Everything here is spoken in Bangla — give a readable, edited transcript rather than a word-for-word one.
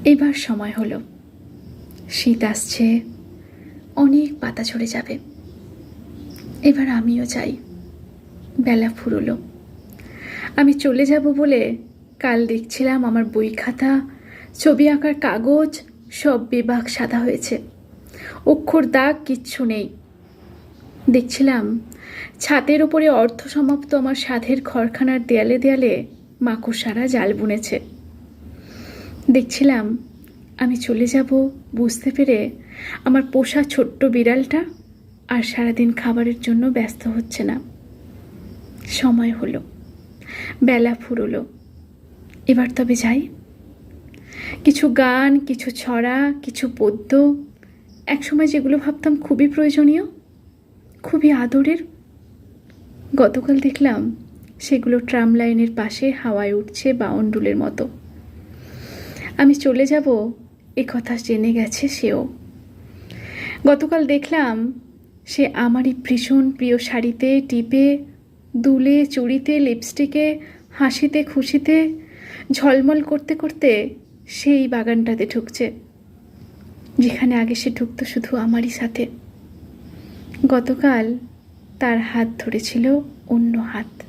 এবার সময় হলো। শীত আসছে, অনেক পাতা ঝরে যাবে। এবার আমিও চাই। বেলা ফুরোলো। আমি চলে যাব বলে কাল দেখছিলাম আমার বই খাতা, ছবি আঁকার কাগজ সব বেবাক সাদা হয়েছে। অক্ষর দাগ কিচ্ছু নেই। দেখছিলাম ছাদের ওপরে অর্ধসমাপ্ত আমার সাধের ঘরখানার দেয়ালে দেয়ালে মাকড়সারা জাল বুনেছে। দেখছিলাম আমি চলে যাব বুঝতে পেরে আমার পোষা ছোট্ট বিড়ালটা আর সারাদিন খাবারের জন্য ব্যস্ত হচ্ছে না। সময় হলো, বেলা ফুরোলো। এবার তবে যাই। কিছু গান, কিছু ছড়া, কিছু পদ্য, একসময় যেগুলো ভাবতাম খুবই প্রয়োজনীয়, খুবই আদরের, গতকাল দেখলাম সেগুলো ট্রাম লাইনের পাশে হাওয়ায় উঠছে বাউন্ডুলের মতো। আমি চলে যাব এ কথা জেনে গেছে সেও। গতকাল দেখলাম সে আমারই ভীষণ প্রিয় শাড়িতে টিপে, দুলে, চুড়িতে, লিপস্টিকে, হাসিতে খুশিতে ঝলমল করতে করতে সেই বাগানটাতে ঢুকছে, যেখানে আগে সে ঢুকতো শুধু আমারই সাথে। গতকাল তার হাত ধরেছিল অন্য হাত।